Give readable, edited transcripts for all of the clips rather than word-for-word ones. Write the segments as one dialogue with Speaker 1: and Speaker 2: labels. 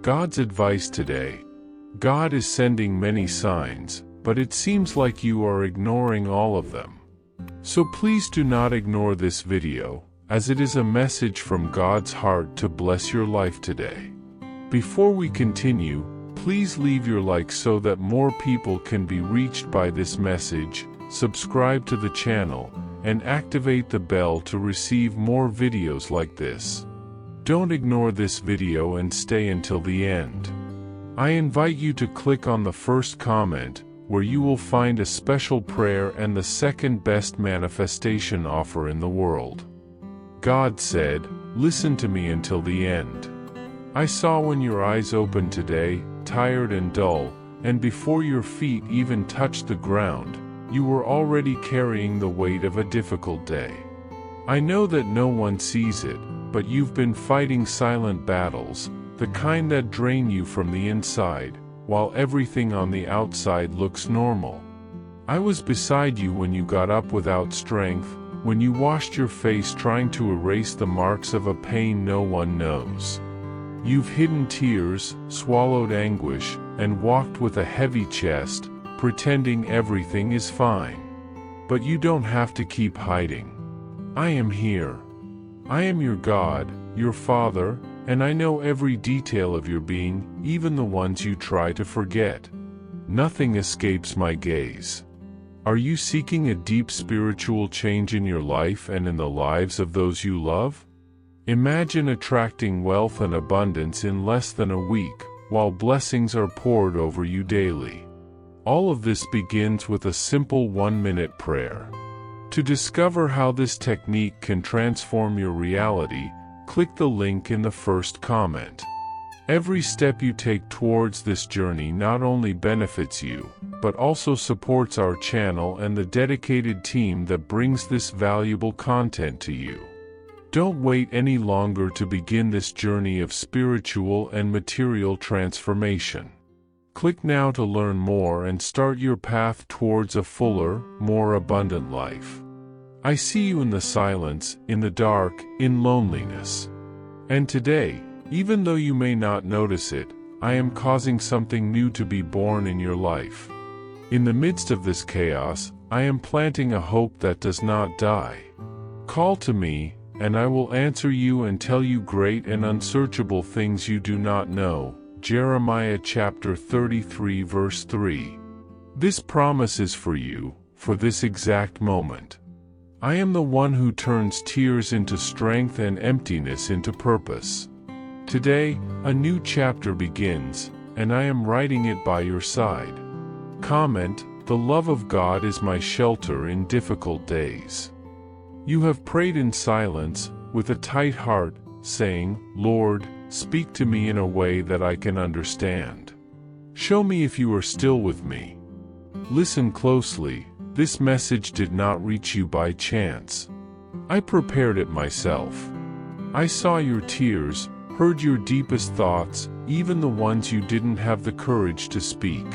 Speaker 1: God's advice today. God is sending many signs, but it seems like you are ignoring all of them. So please do not ignore this video, as it is a message from God's heart to bless your life today. Before we continue, please leave your like so that more people can be reached by this message, subscribe to the channel, and activate the bell to receive more videos like this. Don't ignore this video and stay until the end. I invite you to click on the first comment, where you will find a special prayer and the second best manifestation offer in the world. God said, "Listen to me until the end." I saw when your eyes opened today, tired and dull, and before your feet even touched the ground, you were already carrying the weight of a difficult day. I know that no one sees it, but you've been fighting silent battles, the kind that drain you from the inside, while everything on the outside looks normal. I was beside you when you got up without strength, when you washed your face trying to erase the marks of a pain no one knows. You've hidden tears, swallowed anguish, and walked with a heavy chest, pretending everything is fine. But you don't have to keep hiding. I am here. I am your God, your Father, and I know every detail of your being, even the ones you try to forget. Nothing escapes my gaze. Are you seeking a deep spiritual change in your life and in the lives of those you love? Imagine attracting wealth and abundance in less than a week, while blessings are poured over you daily. All of this begins with a simple 1-minute prayer. To discover how this technique can transform your reality, click the link in the first comment. Every step you take towards this journey not only benefits you, but also supports our channel and the dedicated team that brings this valuable content to you. Don't wait any longer to begin this journey of spiritual and material transformation. Click now to learn more and start your path towards a fuller, more abundant life. I see you in the silence, in the dark, in loneliness. And today, even though you may not notice it, I am causing something new to be born in your life. In the midst of this chaos, I am planting a hope that does not die. Call to me, and I will answer you and tell you great and unsearchable things you do not know. Jeremiah chapter 33 verse 3. This promise is for you, for this exact moment. I am the one who turns tears into strength and emptiness into purpose. Today, a new chapter begins, and I am writing it by your side. Comment, "The love of God is my shelter in difficult days." You have prayed in silence, with a tight heart, saying, "Lord, speak to me in a way that I can understand. Show me if you are still with me." Listen closely, this message did not reach you by chance. I prepared it myself. I saw your tears, heard your deepest thoughts, even the ones you didn't have the courage to speak.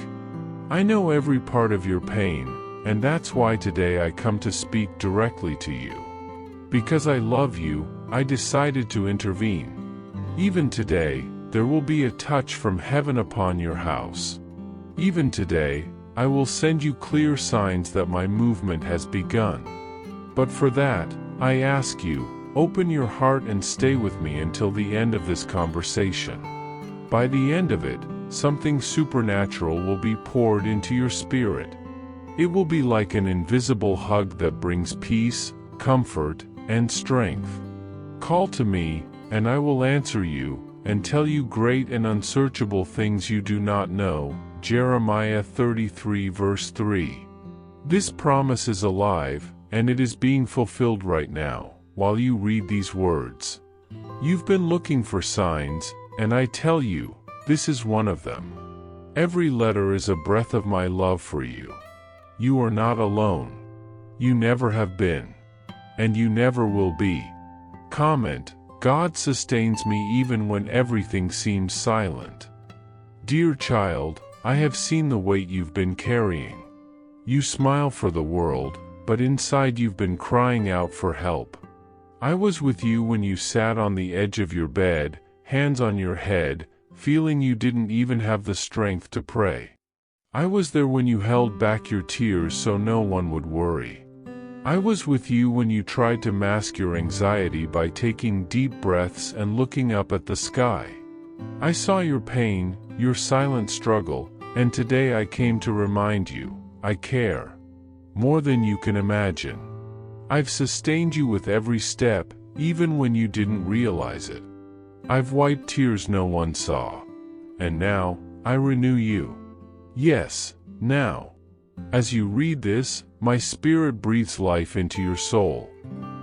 Speaker 1: I know every part of your pain, and that's why today I come to speak directly to you. Because I love you, I decided to intervene. Even today, there will be a touch from heaven upon your house. Even today, I will send you clear signs that my movement has begun. But for that, I ask you, open your heart and stay with me until the end of this conversation. By the end of it, something supernatural will be poured into your spirit. It will be like an invisible hug that brings peace, comfort, and strength. Call to me, and I will answer you, and tell you great and unsearchable things you do not know. Jeremiah 33 verse 3. This promise is alive, and it is being fulfilled right now, while you read these words. You've been looking for signs, and I tell you, this is one of them. Every letter is a breath of my love for you. You are not alone. You never have been. And you never will be. Comment, God sustains me even when everything seems silent. Dear child, I have seen the weight you've been carrying. You smile for the world, but inside you've been crying out for help. I was with you when you sat on the edge of your bed, hands on your head, feeling you didn't even have the strength to pray. I was there when you held back your tears so no one would worry. I was with you when you tried to mask your anxiety by taking deep breaths and looking up at the sky. I saw your pain, your silent struggle, and today I came to remind you, I care. More than you can imagine. I've sustained you with every step, even when you didn't realize it. I've wiped tears no one saw. And now, I renew you. Yes, now. As you read this, my spirit breathes life into your soul.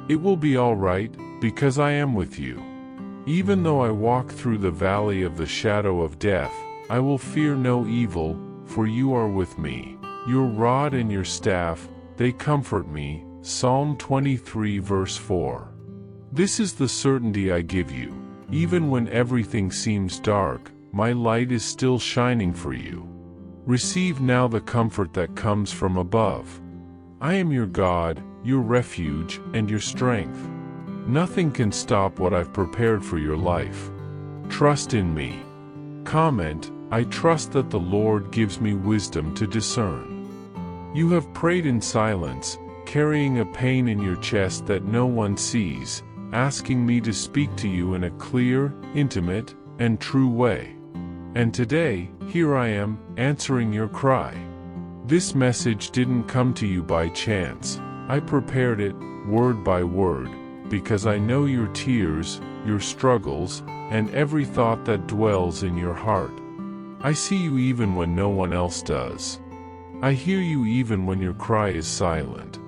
Speaker 1: It will be all right, because I am with you. Even though I walk through the valley of the shadow of death, I will fear no evil, for you are with me. Your rod and your staff, they comfort me. Psalm 23 verse 4. This is the certainty I give you. Even when everything seems dark, my light is still shining for you. Receive now the comfort that comes from above. I am your God, your refuge, and your strength. Nothing can stop what I've prepared for your life. Trust in me. Comment, I trust that the Lord gives me wisdom to discern. You have prayed in silence, carrying a pain in your chest that no one sees, asking me to speak to you in a clear, intimate, and true way. And today, here I am, answering your cry. This message didn't come to you by chance. I prepared it, word by word, because I know your tears, your struggles, and every thought that dwells in your heart. I see you even when no one else does. I hear you even when your cry is silent.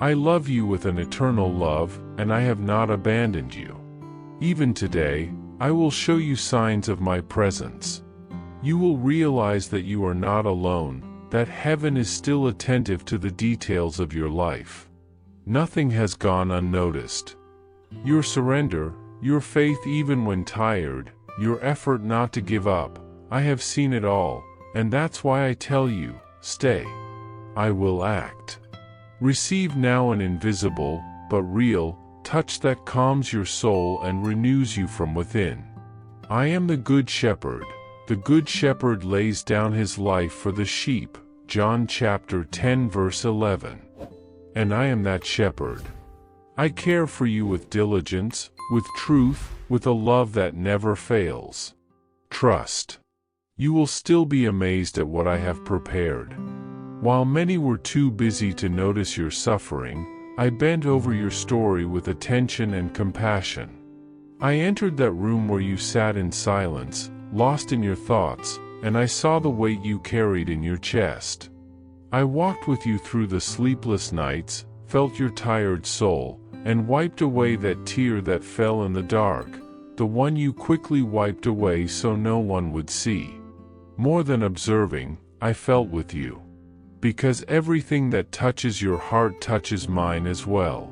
Speaker 1: I love you with an eternal love, and I have not abandoned you. Even today, I will show you signs of my presence. You will realize that you are not alone, that heaven is still attentive to the details of your life. Nothing has gone unnoticed. Your surrender, your faith even when tired, your effort not to give up, I have seen it all, and that's why I tell you, stay. I will act. Receive now an invisible, but real, touch that calms your soul and renews you from within. I am the Good Shepherd. The Good Shepherd lays down his life for the sheep. John chapter 10 verse 11. And I am that shepherd. I care for you with diligence, with truth, with a love that never fails. Trust. You will still be amazed at what I have prepared. While many were too busy to notice your suffering, I bent over your story with attention and compassion. I entered that room where you sat in silence, lost in your thoughts, and I saw the weight you carried in your chest. I walked with you through the sleepless nights, felt your tired soul, and wiped away that tear that fell in the dark, the one you quickly wiped away so no one would see. More than observing, I felt with you. Because everything that touches your heart touches mine as well.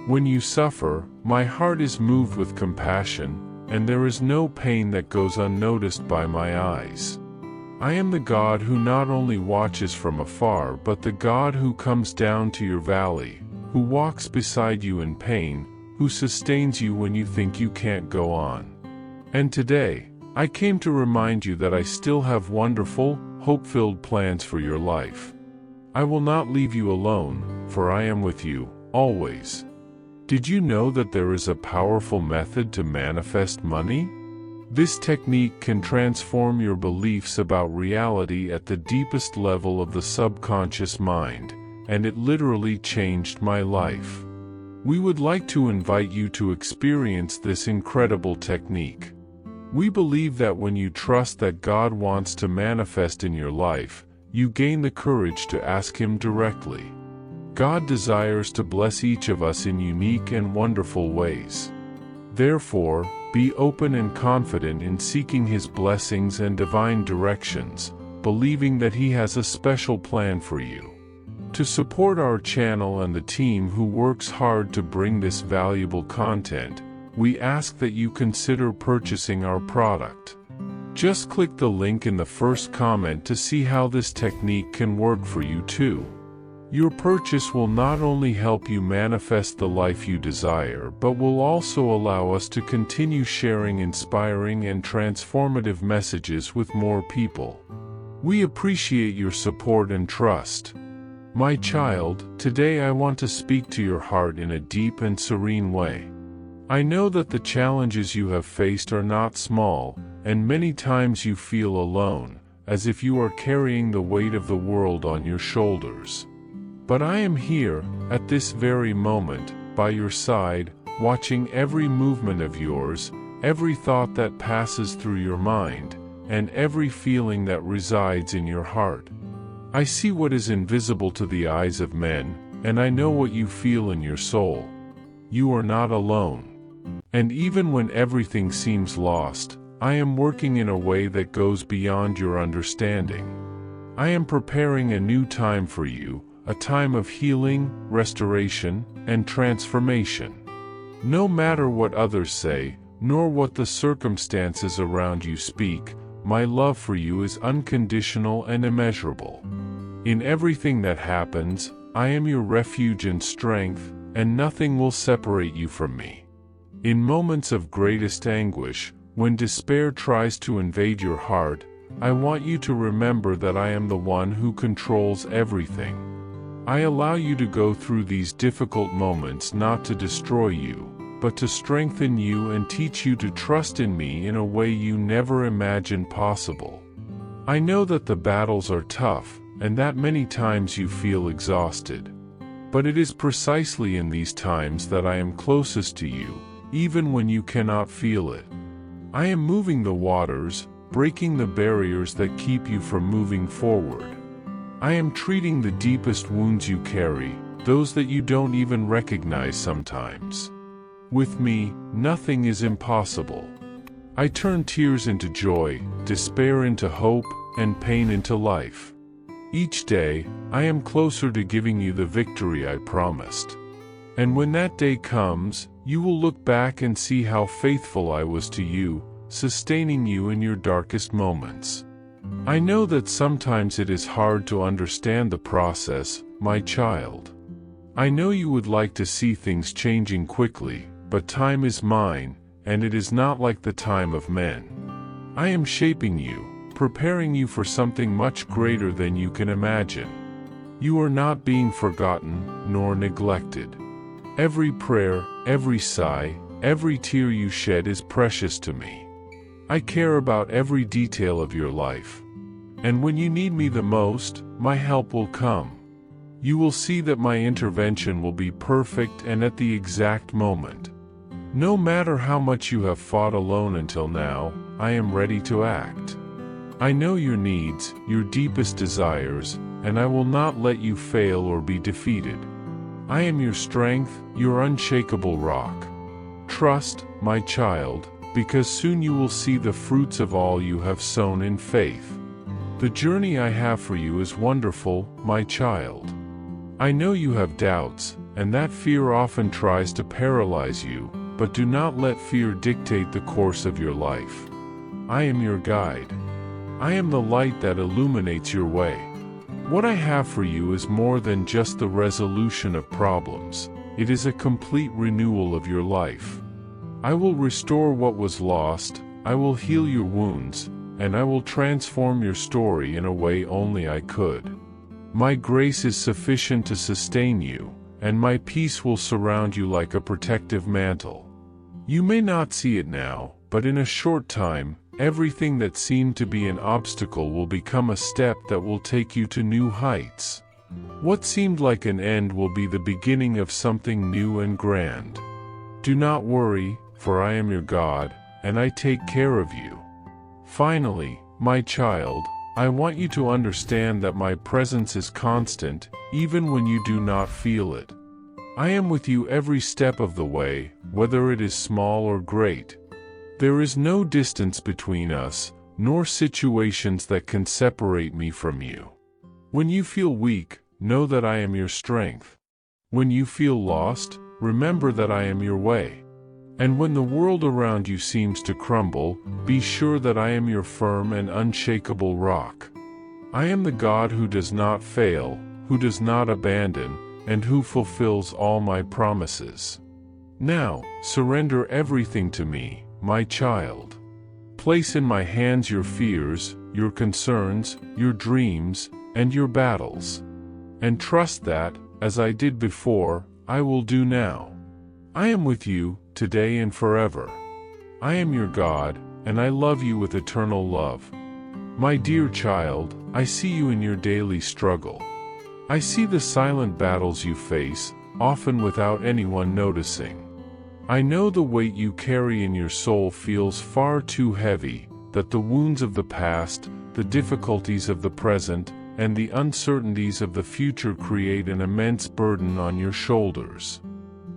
Speaker 1: When you suffer, my heart is moved with compassion, and there is no pain that goes unnoticed by my eyes. I am the God who not only watches from afar but the God who comes down to your valley, who walks beside you in pain, who sustains you when you think you can't go on. And today, I came to remind you that I still have wonderful, hope-filled plans for your life. I will not leave you alone, for I am with you, always. Did you know that there is a powerful method to manifest money? This technique can transform your beliefs about reality at the deepest level of the subconscious mind, and it literally changed my life. We would like to invite you to experience this incredible technique. We believe that when you trust that God wants to manifest in your life, you gain the courage to ask Him directly. God desires to bless each of us in unique and wonderful ways. Therefore, be open and confident in seeking His blessings and divine directions, believing that He has a special plan for you. To support our channel and the team who works hard to bring this valuable content, we ask that you consider purchasing our product. Just click the link in the first comment to see how this technique can work for you too. Your purchase will not only help you manifest the life you desire, but will also allow us to continue sharing inspiring and transformative messages with more people. We appreciate your support and trust. My child, today I want to speak to your heart in a deep and serene way. I know that the challenges you have faced are not small, and many times you feel alone, as if you are carrying the weight of the world on your shoulders. But I am here, at this very moment, by your side, watching every movement of yours, every thought that passes through your mind, and every feeling that resides in your heart. I see what is invisible to the eyes of men, and I know what you feel in your soul. You are not alone. And even when everything seems lost, I am working in a way that goes beyond your understanding. I am preparing a new time for you, a time of healing, restoration, and transformation. No matter what others say, nor what the circumstances around you speak, my love for you is unconditional and immeasurable. In everything that happens, I am your refuge and strength, and nothing will separate you from me. In moments of greatest anguish, when despair tries to invade your heart, I want you to remember that I am the one who controls everything. I allow you to go through these difficult moments not to destroy you, but to strengthen you and teach you to trust in me in a way you never imagined possible. I know that the battles are tough, and that many times you feel exhausted. But it is precisely in these times that I am closest to you, even when you cannot feel it. I am moving the waters, breaking the barriers that keep you from moving forward. I am treating the deepest wounds you carry, those that you don't even recognize sometimes. With me, nothing is impossible. I turn tears into joy, despair into hope, and pain into life. Each day, I am closer to giving you the victory I promised. And when that day comes, you will look back and see how faithful I was to you, sustaining you in your darkest moments. I know that sometimes it is hard to understand the process, my child. I know you would like to see things changing quickly, but time is mine, and it is not like the time of men. I am shaping you, preparing you for something much greater than you can imagine. You are not being forgotten, nor neglected. Every prayer, every sigh, every tear you shed is precious to me. I care about every detail of your life. And when you need me the most, my help will come. You will see that my intervention will be perfect and at the exact moment. No matter how much you have fought alone until now, I am ready to act. I know your needs, your deepest desires, and I will not let you fail or be defeated. I am your strength, your unshakable rock. Trust, my child, because soon you will see the fruits of all you have sown in faith. The journey I have for you is wonderful, my child. I know you have doubts, and that fear often tries to paralyze you, but do not let fear dictate the course of your life. I am your guide. I am the light that illuminates your way. What I have for you is more than just the resolution of problems. It is a complete renewal of your life. I will restore what was lost, I will heal your wounds, and I will transform your story in a way only I could. My grace is sufficient to sustain you, and my peace will surround you like a protective mantle. You may not see it now, but in a short time, everything that seemed to be an obstacle will become a step that will take you to new heights. What seemed like an end will be the beginning of something new and grand. Do not worry, for I am your God, and I take care of you. Finally, my child, I want you to understand that my presence is constant, even when you do not feel it. I am with you every step of the way, whether it is small or great. There is no distance between us, nor situations that can separate me from you. When you feel weak, know that I am your strength. When you feel lost, remember that I am your way. And when the world around you seems to crumble, be sure that I am your firm and unshakable rock. I am the God who does not fail, who does not abandon, and who fulfills all my promises. Now, surrender everything to me, my child. Place in my hands your fears, your concerns, your dreams, and your battles. And trust that, as I did before, I will do now. I am with you, today and forever. I am your God, and I love you with eternal love. My dear child, I see you in your daily struggle. I see the silent battles you face, often without anyone noticing. I know the weight you carry in your soul feels far too heavy, that the wounds of the past, the difficulties of the present, and the uncertainties of the future create an immense burden on your shoulders.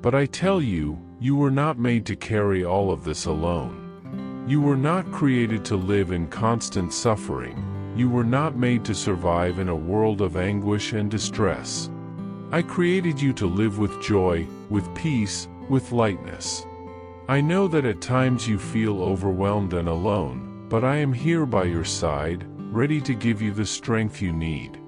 Speaker 1: But I tell you, you were not made to carry all of this alone. You were not created to live in constant suffering. You were not made to survive in a world of anguish and distress. I created you to live with joy, with peace, with lightness. I know that at times you feel overwhelmed and alone, but I am here by your side, ready to give you the strength you need.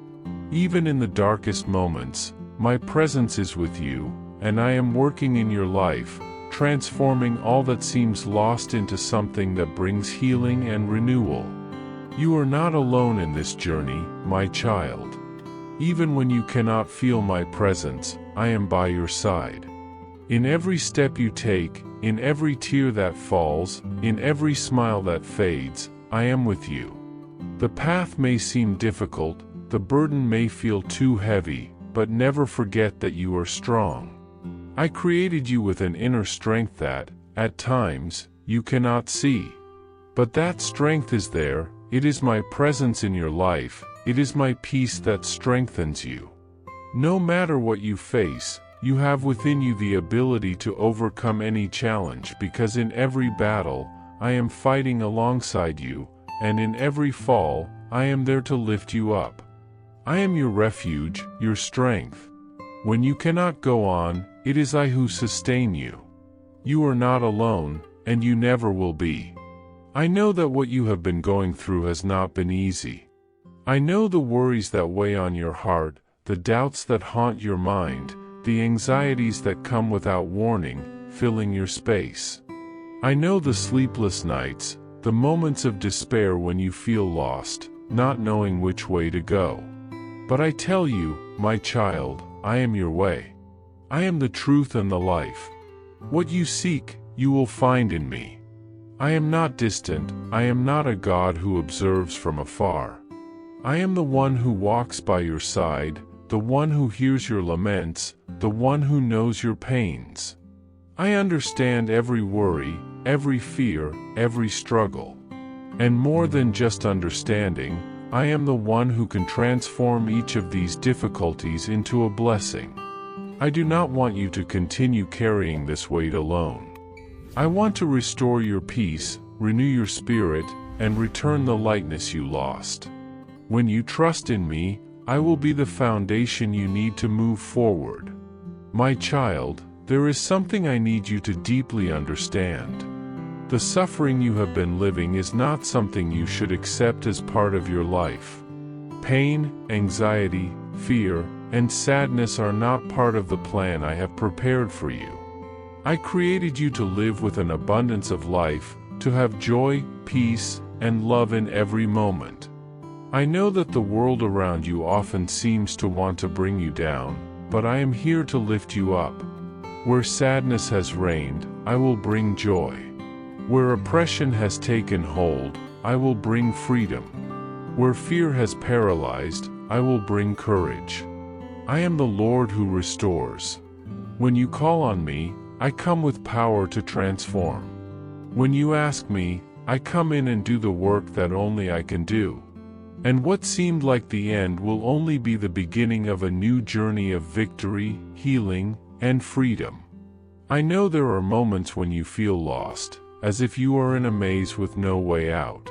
Speaker 1: Even in the darkest moments, my presence is with you, and I am working in your life, transforming all that seems lost into something that brings healing and renewal. You are not alone in this journey, my child. Even when you cannot feel my presence, I am by your side. In every step you take, in every tear that falls, in every smile that fades, I am with you. The path may seem difficult, the burden may feel too heavy, but never forget that you are strong. I created you with an inner strength that, at times, you cannot see. But that strength is there. It is my presence in your life, it is my peace that strengthens you. No matter what you face, you have within you the ability to overcome any challenge, because in every battle, I am fighting alongside you, and in every fall, I am there to lift you up. I am your refuge, your strength. When you cannot go on, it is I who sustain you. You are not alone, and you never will be. I know that what you have been going through has not been easy. I know the worries that weigh on your heart, the doubts that haunt your mind, the anxieties that come without warning, filling your space. I know the sleepless nights, the moments of despair when you feel lost, not knowing which way to go. But I tell you, my child, I am your way. I am the truth and the life. What you seek, you will find in me. I am not distant, I am not a God who observes from afar. I am the one who walks by your side, the one who hears your laments, the one who knows your pains. I understand every worry, every fear, every struggle. And more than just understanding, I am the one who can transform each of these difficulties into a blessing. I do not want you to continue carrying this weight alone. I want to restore your peace, renew your spirit, and return the lightness you lost. When you trust in me, I will be the foundation you need to move forward. My child, there is something I need you to deeply understand. The suffering you have been living is not something you should accept as part of your life. Pain, anxiety, fear, and sadness are not part of the plan I have prepared for you. I created you to live with an abundance of life, to have joy, peace, and love in every moment. I know that the world around you often seems to want to bring you down, but I am here to lift you up. Where sadness has reigned, I will bring joy. Where oppression has taken hold, I will bring freedom. Where fear has paralyzed, I will bring courage. I am the Lord who restores. When you call on me, I come with power to transform. When you ask me, I come in and do the work that only I can do. And what seemed like the end will only be the beginning of a new journey of victory, healing, and freedom. I know there are moments when you feel lost, as if you are in a maze with no way out.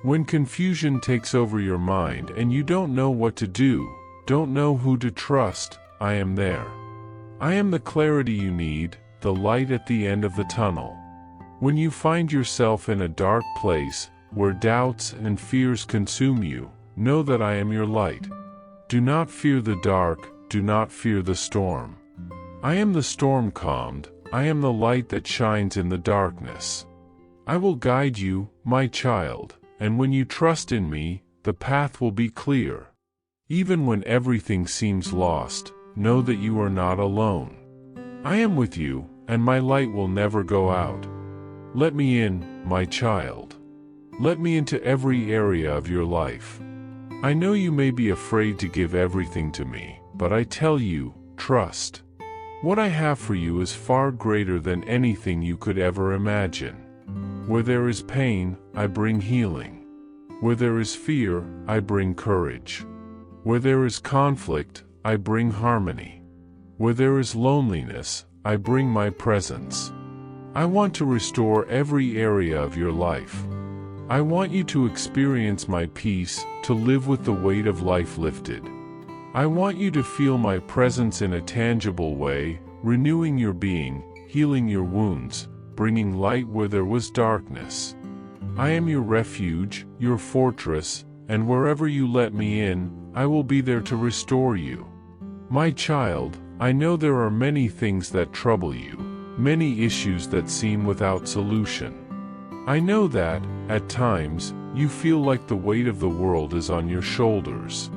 Speaker 1: When confusion takes over your mind and you don't know what to do, don't know who to trust, I am there. I am the clarity you need, the light at the end of the tunnel. When you find yourself in a dark place, where doubts and fears consume you, know that I am your light. Do not fear the dark, do not fear the storm. I am the storm calmed, I am the light that shines in the darkness. I will guide you, my child, and when you trust in me, the path will be clear. Even when everything seems lost, know that you are not alone. I am with you, and my light will never go out. Let me in, my child. Let me into every area of your life. I know you may be afraid to give everything to me, but I tell you, trust. What I have for you is far greater than anything you could ever imagine. Where there is pain, I bring healing. Where there is fear, I bring courage. Where there is conflict, I bring harmony. Where there is loneliness, I bring my presence. I want to restore every area of your life. I want you to experience my peace, to live with the weight of life lifted. I want you to feel my presence in a tangible way, renewing your being, healing your wounds, bringing light where there was darkness. I am your refuge, your fortress, and wherever you let me in, I will be there to restore you. My child, I know there are many things that trouble you, many issues that seem without solution. I know that, at times, you feel like the weight of the world is on your shoulders.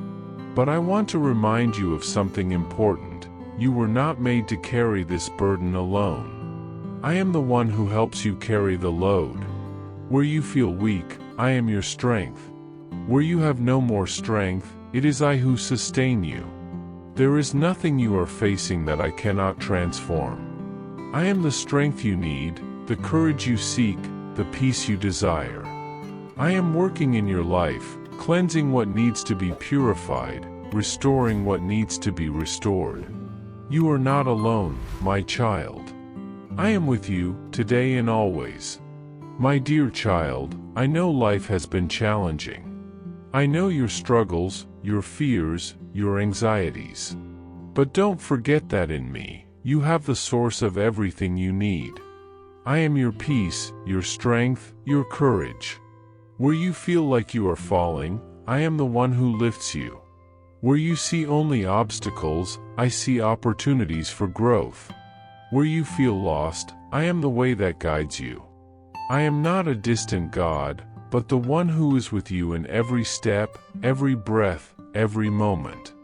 Speaker 1: But I want to remind you of something important. You were not made to carry this burden alone. I am the one who helps you carry the load. Where you feel weak, I am your strength. Where you have no more strength, it is I who sustain you. There is nothing you are facing that I cannot transform. I am the strength you need, the courage you seek, the peace you desire. I am working in your life, cleansing what needs to be purified, restoring what needs to be restored. You are not alone, my child. I am with you, today and always. My dear child, I know life has been challenging. I know your struggles, your fears, your anxieties. But don't forget that in me, you have the source of everything you need. I am your peace, your strength, your courage. Where you feel like you are falling, I am the one who lifts you. Where you see only obstacles, I see opportunities for growth. Where you feel lost, I am the way that guides you. I am not a distant God, but the one who is with you in every step, every breath, every moment.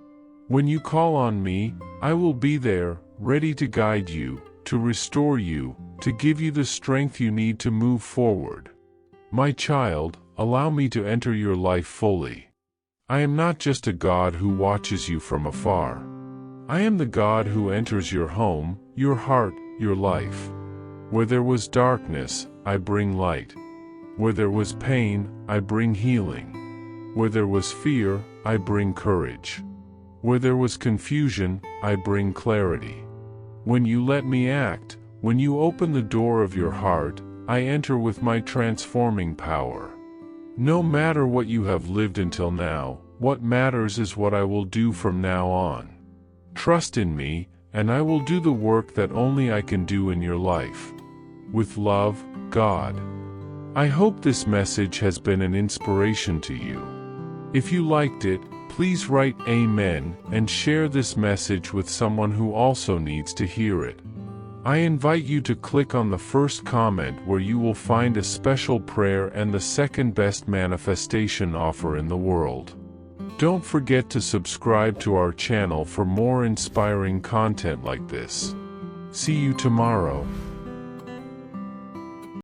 Speaker 1: When you call on me, I will be there, ready to guide you, to restore you, to give you the strength you need to move forward. My child, allow me to enter your life fully. I am not just a God who watches you from afar. I am the God who enters your home, your heart, your life. Where there was darkness, I bring light. Where there was pain, I bring healing. Where there was fear, I bring courage. Where there was confusion, I bring clarity. When you let me act, when you open the door of your heart, I enter with my transforming power. No matter what you have lived until now, what matters is what I will do from now on. Trust in me, and I will do the work that only I can do in your life. With love, God. I hope this message has been an inspiration to you. If you liked it, please write Amen and share this message with someone who also needs to hear it. I invite you to click on the first comment where you will find a special prayer and the second best manifestation offer in the world. Don't forget to subscribe to our channel for more inspiring content like this. See you tomorrow.